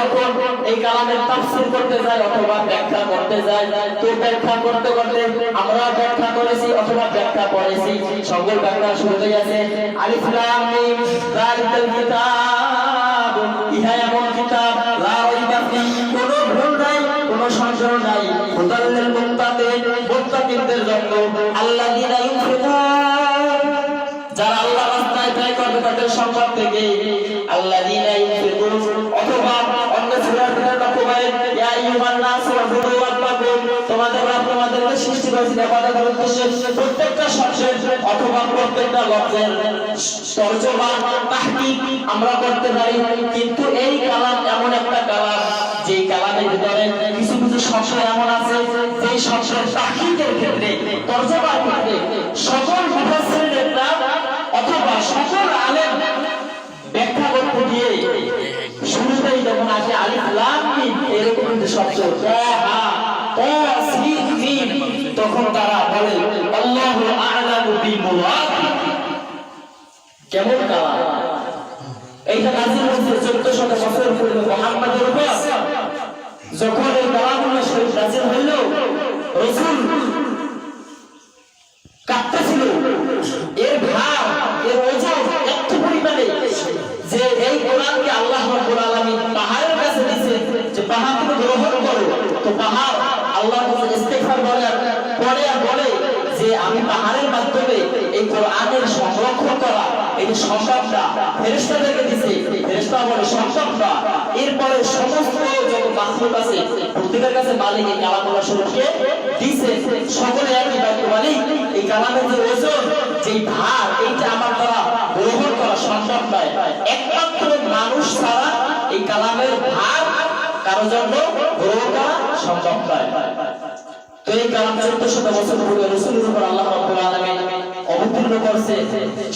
যখন এই কালামের তাফসীর করতে যায় অথবা ব্যাখ্যা করতে যায়, তো ব্যাখ্যা করতে করতে আমরা ব্যাখ্যা করেছি অথবা ব্যাখ্যা পড়েছি, সকল ব্যাখ্যা শুরু হয়ে গেছে আলিফ লাম মিম যালিকাল কিতাব, ইহা এমন কিতাব লা রাইবা ফীহি, কোনো ভুল নাই, কোনো সংশয় নাই, হুদাল লিল মুত্তাকিন, মুত্তাকিনদের জন্য, আল্লাযীনা ইউনফিকুন, যারা আল্লাহর রাস্তায় ব্যয় করবে তাদের সম্পদ থেকে, আল্লাযীনা ইউনফিকুন, অথবা অন্য সূরার ভিতরে লক্ষ্য করেন ইয়া আইয়ুহান নাস উ'বুদু রাব্বাকুম, তোমাদের রব তোমাদেরকে সৃষ্টি করেছেন ইবাদত করার উদ্দেশ্যে। প্রত্যেকটা শব্দের অথবা প্রত্যেকটা লফজের তরজমা তাহকিক আমরা করতে পারি, কিন্তু এই কালাম এমন একটা কালাম যে কালামের ভিতরে কিছু কিছু শব্দ এমন আছে যে শব্দের তাহকিকের ক্ষেত্রে, তরজমার ক্ষেত্রে সকল মুফাসসিররা অথবা সকল আলেম ব্যাখ্যা করতে গিয়ে শুরুতেই যখন আসে আলিফ লাম মিম এরকম যে শব্দ তাহা তাসিন মিম, তখন তারা বলে আল্লাহু আ'লামু বিমুরাদি। কেমন কালাম এইটা নাযিল হয়েছে 1400 বছর পূর্বে মুহাম্মদের উপর। যখন এই কালামুল্লাহ শরীফ নাযিল হইল, রাসূল কাঁপতেছিল, এর ভার এর ওজন এত পরিমাণে যে এই কোরআনকে আল্লাহ রাব্বুল আলামিন পাহাড়ের কাছে দিয়েছে যে পাহাড় তুমি গ্রহণ করো। তো পাহাড় আল্লাহর কাছে ইস্তিগফার করে পড়ে আর বলে যে আমি পাহাড়ের মাধ্যমে এই কোরআনের সংরক্ষণ করা এই যে সম্পদটা ফেরেশতাদেরকে দিয়েছে, ফেরেশতা বলে সম্পদটা। এরপরে সমস্ত যত মাখলুক আছে প্রত্যেকের কাছে মালিক এই কালামুল্লাহ শরীফকে দিয়েছে, সকলে একই বাক্য মালিক এই কালামের যে ওজন যে ভার এইটা আমার দ্বারা গ্রহণ করা সম্ভব নয়, একমাত্র মানুষ ছাড়া এই কালামের ভার কারো জন্য গ্রহণ করা সম্ভব নয়। তো এই কালাম 1400 বছর পূর্বে রাসূলের উপর আল্লাহ রাব্বুল আলামিন অবতীর্ণ করছে,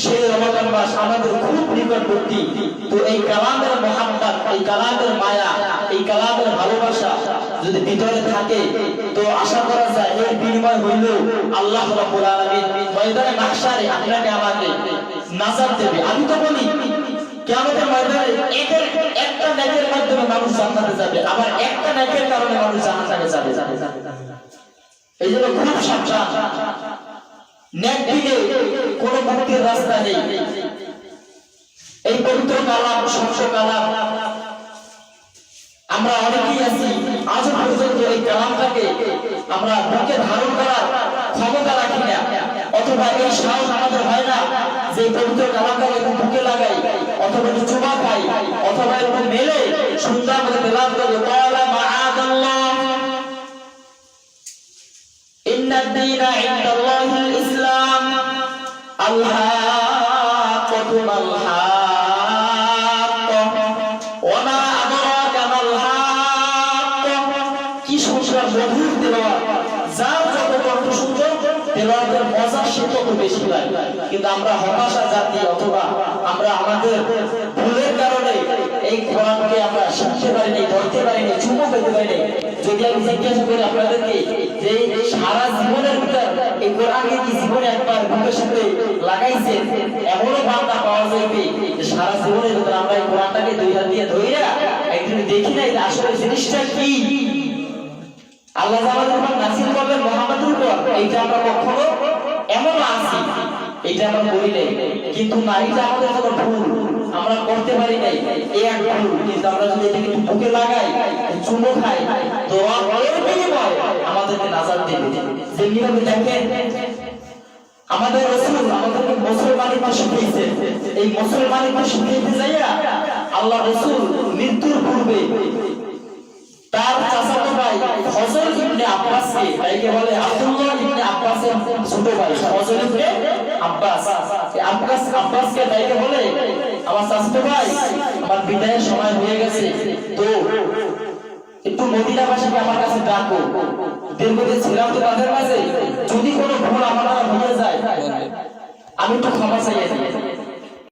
সেই রমজান মাস আমাদের খুব নিকটবর্তী। তো এই কালামের মুহাব্বত, এই কালামের মায়া, এই কালামের ভালোবাসা যদি ভিতরে থাকে তো আশা করা যায় এর বিনিময় হইল আল্লাহ রাব্বুল আলামিন ময়দানে মাহশারে আপনাকে আমাকে নাজাত দেবে। আমি তো বলি কিয়ামতের ময়দানে একটা নেকের মাধ্যমে মানুষ জান্নাতে যাবে, আবার একটা নেকের কারণে মানুষ জাহান্নামে যাবে। এই জন্য খুব সাবধান, নেক দিলে কোনো মুক্তির রাস্তা নেই। এই পবিত্র কালাম, স্বচ্ছ কালাম, আমরা অনেকেই আছি আজ পর্যন্ত এই কালামটাকে আমরা বুকে ধারণ করার ক্ষমতা রাখি না, অথবা এই সাহস আমাদের হয় না যে পবিত্র কালামটাকে বুকে লাগাই, অথবা চুমা খাই, অথবা এরকম মেলে সুন্দর করে তেলাওয়াত করি তাআলা মাআদাল্লাহ ইন্নাদ দীনা ইনদাল্লাহিল ইসলাম আল-হাক্কুল হাক্ক ওয়া মা আদরাকা মাল হাক্ক। কি সুন্দর মধুর তেলাওয়াত, যার যত কণ্ঠ সুন্দর তেলাওয়াতের মজা সে তত বেশি লাগে। কিন্তু আমরা হতাশা জাতি, অথবা আমরা আমাদের ভুলের কারণে এই কোরআনকে আমরা শিখতে পারিনি, ধরতে পারিনি, চুমো পেতে পারিনি। যদি আমি জিজ্ঞাসা করি আপনাদেরকে যে সারা জীবনের ভিতর এই কোরআনকে কি জীবনে একবার বুকের সাথে লাগাইছে, এমনও বান্দা পাওয়া যাবে যে সারা জীবনের ভিতর আমরা এই কোরআনটাকে দুই হাত দিয়ে ধইরা একদিন দেখি নাই যে আসলে জিনিসটা কি। আল্লাহ আমাদের উপর নাযিল করলেন মুহাম্মদের উপর, এইটা আমরা কখনো এমন আছি এইটা আমরা বলি নাই, কিন্তু নারীটা আমাদের জন্য ভুল, আমরা করতে পারি নাই, এই এক ভুল। কিন্তু আমরা যদি এটাকে বুকে লাগাই, চুমো খাই, তো এর বিনিময় আমাদেরকে নাজাত দেবে। যেমনিভাবে দেখেন আমাদের রাসূল আমাদেরকে মুসলমানি ভাষা শিখিয়েছে, এই মুসলমানি ভাষা শিখাইতে যাইয়া আল্লাহ রাসূল মৃত্যুর পূর্বে তার চাচাতো ভাই ফজল ইবনে আব্বাসকে, তাইকে বলে আব্দুল্লাহ ইবনে আব্বাসের ছোট ভাই ফজল ইবনে আব্বাস, আব্বাসকে তাইকে বলে আমার চাচাতো ভাই আমার বিদায়ের সময় হয়ে গেছে, তো একটু মদিনাবাসীকে আমার কাছে ডাকো, দীর্ঘদিন ছিলাম তো তাদের কাছে, যদি কোনো ভুল আমার হয়ে যায় আমি একটু ক্ষমা চাইয়ে দিই।